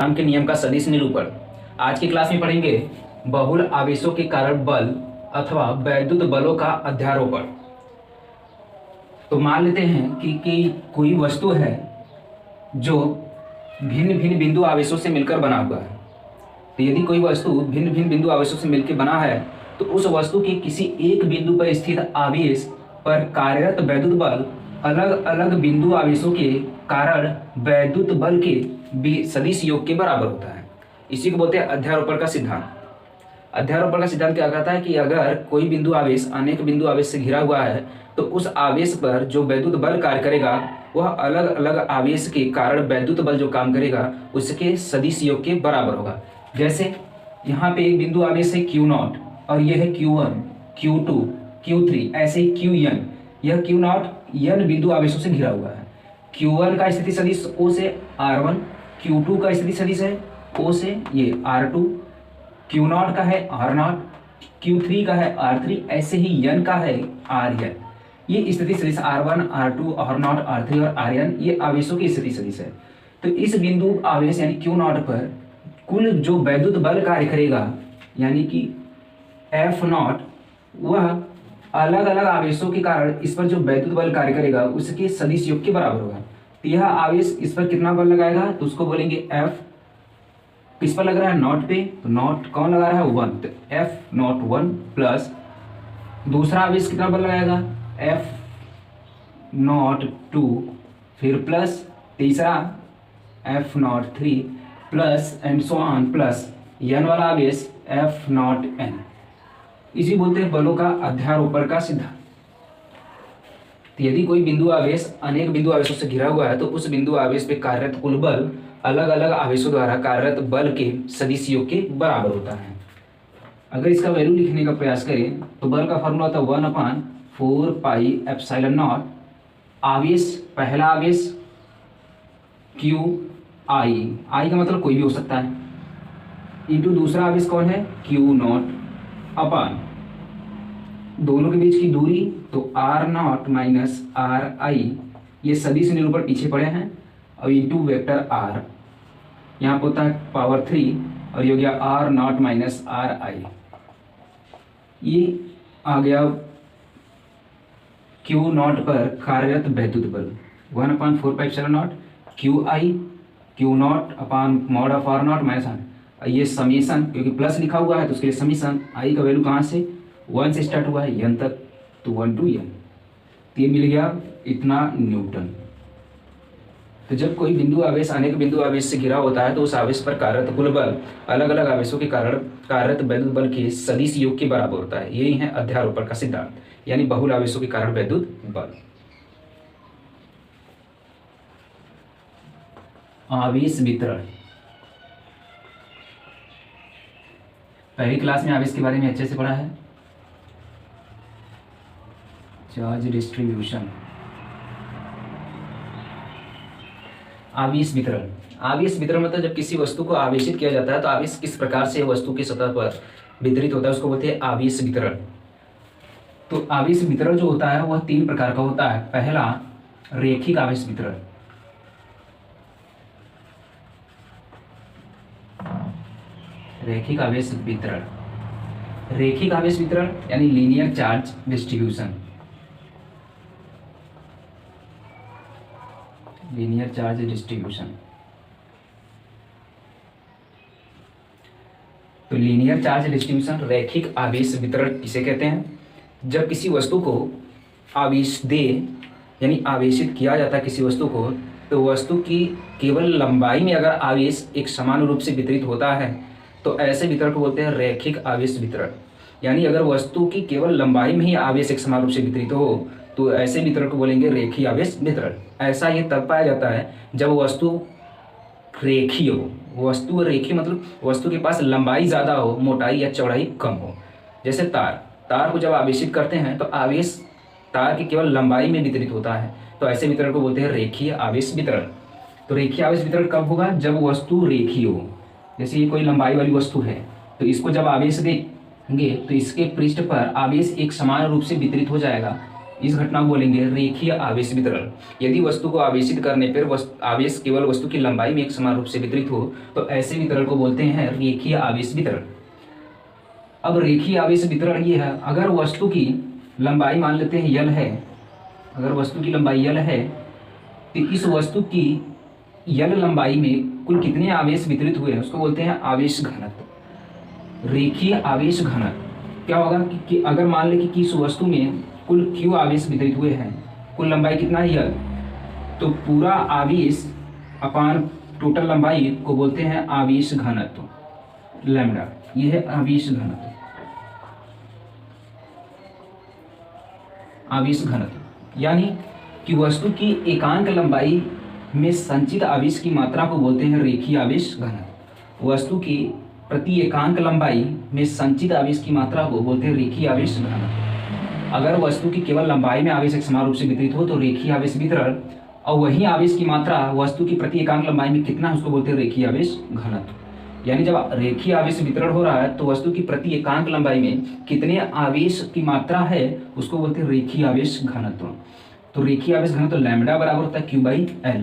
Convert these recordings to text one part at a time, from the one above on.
नाम के नियम का सदिश निरूपण। आज की क्लास में पढ़ेंगे बहुल आवेशों के कारण बल अथवा वैद्युत बलों का अध्यारोपण। तो मान लेते हैं कि कोई वस्तु है जो भिन्न भिन्न बिंदु आवेशों से मिलकर बना हुआ है। तो यदि कोई वस्तु भिन्न भिन्न बिंदु आवेशों से मिलकर बना है तो उस वस्तु के किसी एक बिंदु पर स्थित आवेश पर कार्यरत वैद्युत बल अलग अलग बिंदु आवेशों के कारण वैद्युत बल के सदिश योग के बराबर होता है। इसी को बोलते हैं अध्यारोपण का सिद्धांत। अध्यारोपण का सिद्धांत क्या कहता है कि अगर कोई बिंदु आवेश अनेक बिंदु आवेश से घिरा हुआ है तो उस आवेश पर जो वैद्युत बल कार्य करेगा वह अलग अलग आवेश के कारण वैद्युत बल जो काम करेगा उसके सदिश योग के बराबर होगा। जैसे यहाँ पे एक बिंदु आवेश है Q0 और यह है Q1, Q2, Q3, ऐसे ही Qn। यह Q0 n बिंदु आवेशों से घिरा हुआ है। Q1 का स्थिति सदिश O से R1, Q2 का स्थिति सदिश है O से ये R2, Q0 का है R0, Q3 का है R3, ऐसे ही n का है Rn। ये स्थिति सदिश R1, R2, R0, R3 और Rn ये आवेशों की स्थिति सदिश है। तो इस बिंदु आवेश यानी Q0 पर कुल जो वैद्युत बल कार्य करेगा यानी कि F0 वह अलग अलग आवेशों के कारण इस पर जो वैद्युत बल कार्य करेगा उसके सदिश योग के बराबर होगा। तो यह आवेश इस पर कितना बल लगाएगा तो उसको बोलेंगे F। किस पर लग रहा है नॉट पे, तो नॉट कौन लगा रहा है 1, तो F01 प्लस दूसरा आवेश कितना बल लगाएगा F02 फिर प्लस तीसरा F03 plus and so on plus n वाला आवेश F0n। इसी बोलते हैं बलों का अध्यारोपण का सिद्धांत। तो यदि कोई बिंदु आवेश अनेक बिंदु आवेशों से घिरा हुआ है तो उस बिंदु आवेश पे कार्यरत कुल बल अलग अलग आवेशों द्वारा कार्यरत बल के सदिश योग के बराबर होता है। अगर इसका वैल्यू लिखने का प्रयास करें तो बल का फॉर्मूला होता है 1/4πε0। आवेश पहला आवेश Q I का मतलब कोई भी हो सकता है इंटू दूसरा आवेश कौन है Q0 अपान दोनों के बीच की दूरी तो R0 माइनस RI ये सदिश निरूपण पीछे पड़े हैं और इंटू वेक्टर R यहाँ पर होता है पावर 3 और ये हो गया R0 माइनस RI। ये आ गया Q0 पर कार्यरत वैद्युत बल 1/4πε0 QI Q0 upon mod of R0 minus R। ये समीशन क्योंकि प्लस लिखा हुआ है तो उसके लिए समीशन I का वैल्यू कहाँ से 1 से स्टार्ट हुआ है n तक तो 1 to n। तो ये मिल गया इतना न्यूटन। तो जब कोई बिंदु आवेश अनेक बिंदु आवेश से घिरा होता है तो उस आवेश पर कार्यरत कुल बल अलग अलग आवेशों के कारण कार्यरत वैद्युत बल के सदिश योग के बराबर होता है। यही है अध्यारोपण का सिद्धांत यानी बहुल आवेशों के कारण वैद्युत बल। आवेश वितरण। पहली क्लास में आवेश के बारे में अच्छे से पढ़ा है। Charge distribution. आवेश वितरण। आवेश वितरण मतलब जब किसी वस्तु को आवेशित किया जाता है तो आवेश किस प्रकार से वस्तु की सतह पर वितरित होता है उसको बोलते हैं आवेश वितरण। तो आवेश वितरण जो होता है वह 3 प्रकार का होता है। पहला रैखिक आवेश वितरण। रैखिक आवेश वितरण। रैखिक आवेश वितरण यानी linear charge distribution. Linear charge distribution. तो लीनियर चार्ज डिस्ट्रीब्यूशन रैखिक आवेश वितरण किसे कहते हैं? जब किसी वस्तु को आवेश दे यानी आवेशित किया जाता है किसी वस्तु को तो वस्तु की केवल लंबाई में अगर आवेश एक समान रूप से वितरित होता है तो ऐसे वितरण को बोलते हैं रैखिक आवेश वितरण। यानी अगर वस्तु की केवल लंबाई में ही आवेश एक समान रूप से वितरित हो तो ऐसे वितरण को बोलेंगे रेखीय आवेश वितरण। ऐसा ये तब पाया जाता है जब वस्तु रेखीय हो। वस्तु रेखीय मतलब वस्तु के पास लंबाई ज़्यादा हो, मोटाई या चौड़ाई कम हो। जैसे तार को जब आवेशित करते हैं तो आवेश तार की केवल लंबाई में वितरित होता है तो ऐसे वितरण को बोलते हैं रेखीय आवेश वितरण। तो रेखीय आवेश वितरण कब होगा? जब वस्तु रेखीय हो। जैसे ये कोई लंबाई वाली वस्तु है तो इसको जब आवेश देंगे तो इसके पृष्ठ पर आवेश एक समान रूप से वितरित हो जाएगा इस घटना को बोलेंगे रेखीय आवेश वितरण। यदि वस्तु को आवेशित करने पर आवेश केवल वस्तु की लंबाई में एक समान रूप से वितरित हो तो ऐसे वितरण को बोलते हैं रेखीय आवेश वितरण। अब रेखीय आवेश वितरण ये है, अगर वस्तु की लंबाई मान लेते हैं यल है, अगर वस्तु की लंबाई यल है तो इस वस्तु की यल लंबाई में कुल कितने आवेश वितरित हुए हैं उसको बोलते हैं आवेश घनत्व। रेखीय आवेश घनत्व क्या होगा कि अगर मान लें कि इस वस्तु में कुल q आवेश वितरित हुए हैं, कुल लंबाई कितना है यल, तो पूरा आवेश अपान टोटल लंबाई को बोलते हैं आवेश घनत्व लैम्डा। यह है आवेश घनत्व, आवेश घनत्व यानी कि वस्तु की एकांक लंबाई में संचित आवेश की मात्रा को बोलते हैं रेखीय आवेश घनत्व। वस्तु की प्रति एकांक लंबाई में संचित आवेश की मात्रा को बोलते हैं रेखीय आवेश घनत्व। अगर वस्तु की केवल लंबाई में आवेश एक समान रूप से वितरित हो तो रेखीय आवेश वितरण, और वही आवेश की मात्रा वस्तु की प्रति एकांक लंबाई में कितना है उसको बोलते हैं रेखीय आवेश घनत्व। यानी जब रेखीय आवेश वितरण हो रहा है तो वस्तु की प्रति एकांक लंबाई में कितने आवेश की मात्रा है उसको बोलते हैं रेखीय आवेश घनत्व। तो रेखीय आवेश घनत्व लैम्डा बराबर होता है Q/L।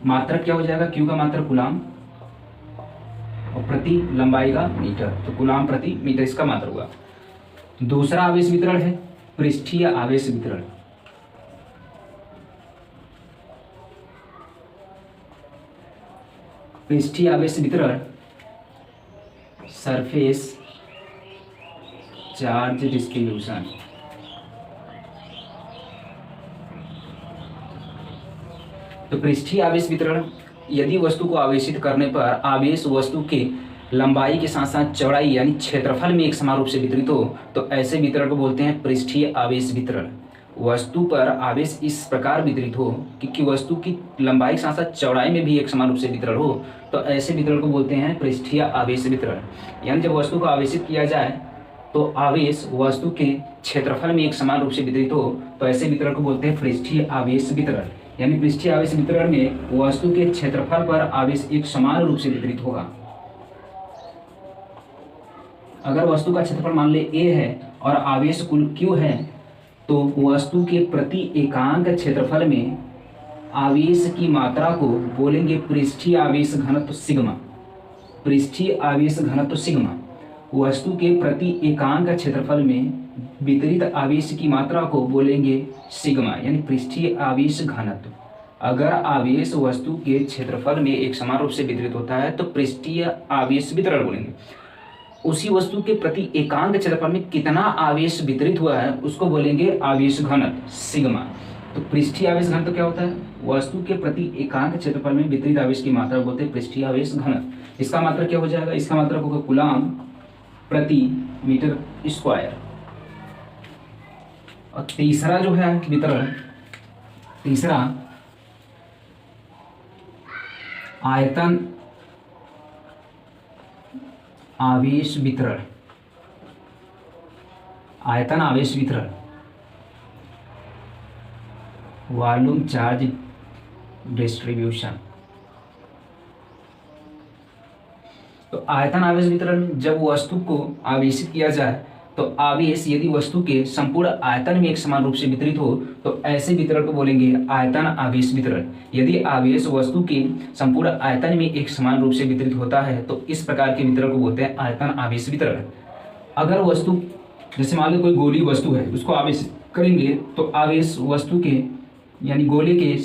मात्रक क्या हो जाएगा, Q का मात्रक कूलाम और प्रति लंबाई का मीटर, तो कूलाम प्रति मीटर इसका मात्रक हुआ। दूसरा आवेश वितरण है पृष्ठीय आवेश वितरण। पृष्ठीय आवेश वितरण सरफेस चार्ज डिस्ट्रीब्यूशन। तो पृष्ठीय आवेश वितरण, यदि वस्तु को आवेशित करने पर आवेश वस्तु के लंबाई के साथ साथ चौड़ाई यानी क्षेत्रफल में एक समान रूप से वितरित हो तो ऐसे वितरण को बोलते हैं पृष्ठीय आवेश वितरण। वस्तु पर आवेश इस प्रकार वितरित हो कि वस्तु की लंबाई के साथ साथ चौड़ाई में भी एक समान रूप से वितरण हो तो ऐसे वितरण को बोलते हैं पृष्ठीय आवेश वितरण। यानी जब वस्तु को आवेशित किया जाए तो आवेश वस्तु के क्षेत्रफल में एक समान रूप से वितरित हो तो ऐसे वितरण को बोलते हैं पृष्ठीय आवेश वितरण। यानी पृष्ठीय आवेश वितरण में वस्तु के क्षेत्रफल पर आवेश एक समान रूप से वितरित होगा। अगर वस्तु का क्षेत्रफल मान ले a है और आवेश कुल q है तो वस्तु के प्रति एकांक क्षेत्रफल में आवेश की मात्रा को बोलेंगे पृष्ठीय आवेश घनत्व सिग्मा। पृष्ठीय आवेश घनत्व सिग्मा वस्तु के प्रति एकांक क्षेत्रफल में वितरित आवेश की मात्रा को बोलेंगे सिग्मा, यानी पृष्ठीय आवेश घनत्व। अगर आवेश वस्तु के क्षेत्रफल में एक समान रूप से वितरित होता है तो पृष्ठीय आवेश वितरण बोलेंगे। उसी वस्तु के प्रति एकांक क्षेत्रफल में कितना आवेश वितरित हुआ है उसको बोलेंगे आवेश घनत्व सिग्मा। तो पृष्ठीय आवेश घनत्व क्या होता है, वस्तु के प्रति एकांक क्षेत्रफल में वितरित आवेश की मात्रा बोलते हैं पृष्ठीय आवेश घनत्व। इसका मात्रक क्या हो जाएगा, इसका मात्रक होगा कूलाम प्रति मीटर स्क्वायर। और तीसरा जो है वितरण, तीसरा आयतन आवेश वितरण। आयतन आवेश वितरण वॉल्यूम चार्ज डिस्ट्रीब्यूशन। तो आयतन आवेश वितरण, जब वस्तु को आवेशित किया जाए तो आवेश यदि वस्तु के संपूर्ण आयतन में एक समान रूप से वितरित हो तो ऐसे वितरण को बोलेंगे आयतन आवेश वितरण। यदि आवेश वस्तु के संपूर्ण आयतन में एक समान रूप से वितरित होता है तो इस प्रकार के वितरण को बोलते हैं आयतन आवेश वितरण। अगर वस्तु जैसे मान लो कोई गोली वस्तु है उसको आवेश करेंगे तो आवेश वस्तु के यानी गोले के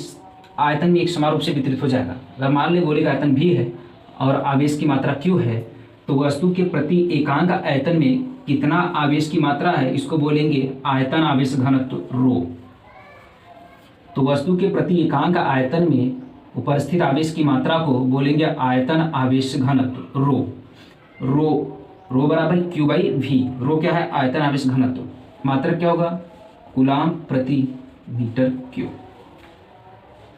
आयतन में एक समान रूप से वितरित हो जाएगा। अगर मान ले गोले का आयतन भी है और आवेश की मात्रा q है तो वस्तु के प्रति एकांक आयतन में कितना आवेश की मात्रा है इसको बोलेंगे आयतन आवेश घनत्व रो। तो वस्तु के प्रति एकांक आयतन में उपस्थित आवेश की मात्रा को बोलेंगे आयतन आवेश घनत्व रो। रो बराबर Q/V। रो क्या है, आयतन आवेश घनत्व। मात्रक क्या होगा, कूलाम प्रति मीटर क्यूब।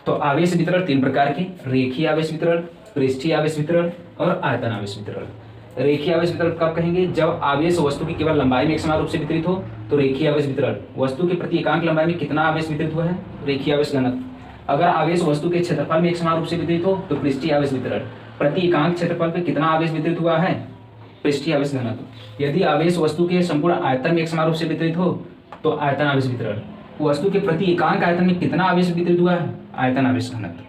तो आवेश वितरण तीन प्रकार के, रेखीय आवेश वितरण, पृष्ठीय आवेश वितरण और आयतन आवेश वितरण। रेखीय आवेश वितरण कब कहेंगे, जब आवेश वस्तु की केवल लंबाई में एक समान रूप से वितरित हो तो रेखीय आवेश वितरण। वस्तु के प्रति एकांक लंबाई में कितना आवेश वितरित हुआ है, रेखीय आवेश घनत्व। अगर आवेश वस्तु के क्षेत्रफल में एक समान रूप से वितरित हो तो पृष्ठीय आवेश वितरण। प्रति एकांक क्षेत्रफल पे कितना आवेश वितरित हुआ है, पृष्ठीय आवेश घनत्व। यदि आवेश वस्तु के संपूर्ण आयतन में एक समान रूप से वितरित हो तो आयतन आवेश वितरण। वस्तु के प्रति एकांक आयतन में कितना आवेश वितरित हुआ है, आयतन आवेश घनत्व।